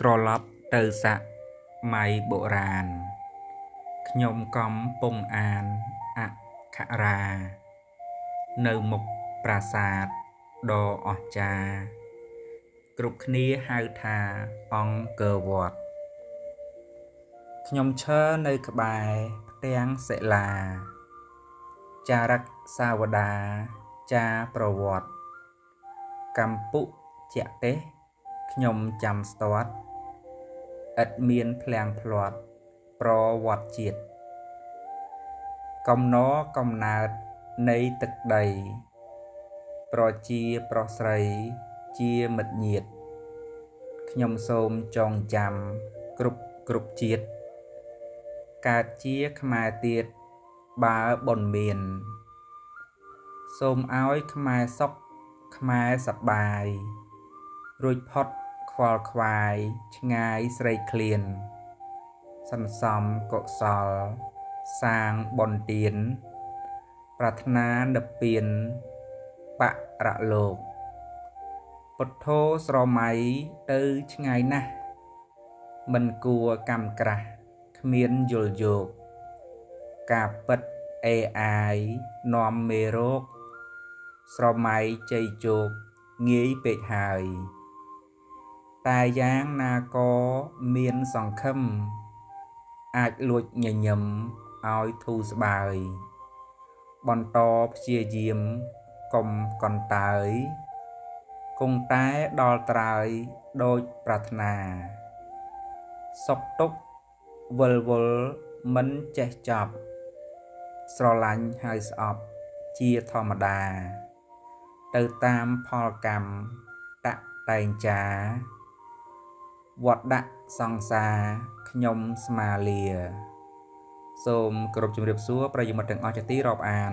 ត្រឡប់ទៅសាក់ម៉ៃបុរាណខ្ញុំកំពុងអានអក្ខរានៅមុខប្រាសាទដ៏អស្ចារ្យគ្រប់គ្នាហៅថាអង្គរវត្តខ្ញុំឈរនៅក្បែរផ្ទាំងសិលាចារឹកសាវតាចារប្រវត្តិកម្ពុជៈទេសខ្ញុំចាំស្ទាត់ឥតមានភ្លាំងភ្លាត់ប្រវត្តិជាតិកំណរកំណើតនៃទឹកដីប្រជាប្រុសស្រីជាមិត្តញាតិខ្ញុំសូមចងចាំគ្រប់ជាតិកើតជាខ្មែរទៀតបើបុណ្យមានសូមឲ្យខ្មែរសុខខ្មែរសប្បាយរួចផុតខ្វល់ខ្វាយឆ្ងាយស្រេកឃ្លានសន្សំកុសលសាងបុណ្យទានប្រាថ្នានិព្វានបរលោកពុទ្ធោស្រមៃទៅឆ្ងាយណាស់មិនគួរកម្មក្រាស់គ្មានយល់យោគការពិតAIនាំមេរោគស្រមៃជ័យជោគងាយពេកហើយតែយ៉ាងណាក៏មានសង្ឃឹមអាចលួចញញឹមឲ្យធូរស្បើយបន្តព្យាយាមកុំកន្តើយគង់តែដល់ត្រើយដូចប្រាថ្នាសុខទុក្ខវិលវល់មិនចេះចប់ស្រឡាញ់ហើយស្អប់ជាធម្មតាទៅតាមផលកម្មតតែងចាវត្តដាក់សង្សារខ្ញុំស្មាលាសូមគោរពជំរាបសួរប្រិយមិត្តទាំងអស់ជាទីរាប់អាន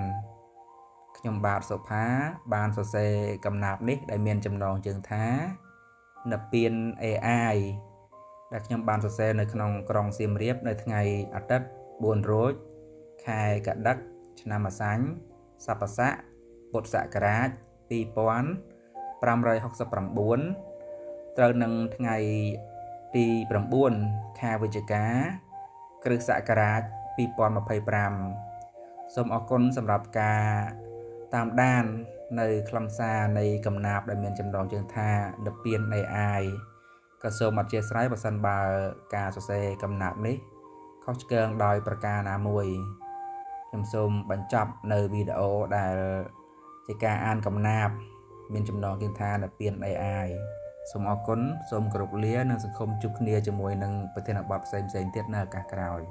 ខ្ញុំបាទសុផាបានសរសេរកំណាព្យនេះដែលមានចំណងជើងថានិព្វាន AI ដែលខ្ញុំបានសរសេរនៅក្នុងក្រុងសៀមរាបនៅថ្ងៃអាទិត្យ4រោចខែកដឹកឆ្នាំអាសាញ់ស័កស័កពុទ្ធសករាជ2569ត្រូវនឹងថ្ងៃទី9ខែវិច្ឆិកាគ្រិស្តសករាជ2025សូមអរគុណសម្រាប់ការតាមដាននៅខ្លឹមសារនៃកំណាព្យដែលមានចំណងជើងថានិព្វាន AI ក៏សូមអធិស្ឋានបើសិនបើការសរសេរកំណាព្យនេះខុសឆ្គងដោយប្រការណាមួយខ្ញុំសូមបញ្ចប់នៅវីដេអូដែលជាការអានកំណាព្យមានចំណងជើងថានិព្វាន AI សូមអរគុណសូមគោរពលានិងសង្ឃឹមជួបគ្នាជាមួយនឹងប្រធានបទផ្សេងៗទៀតនៅឱកាសក្រោយ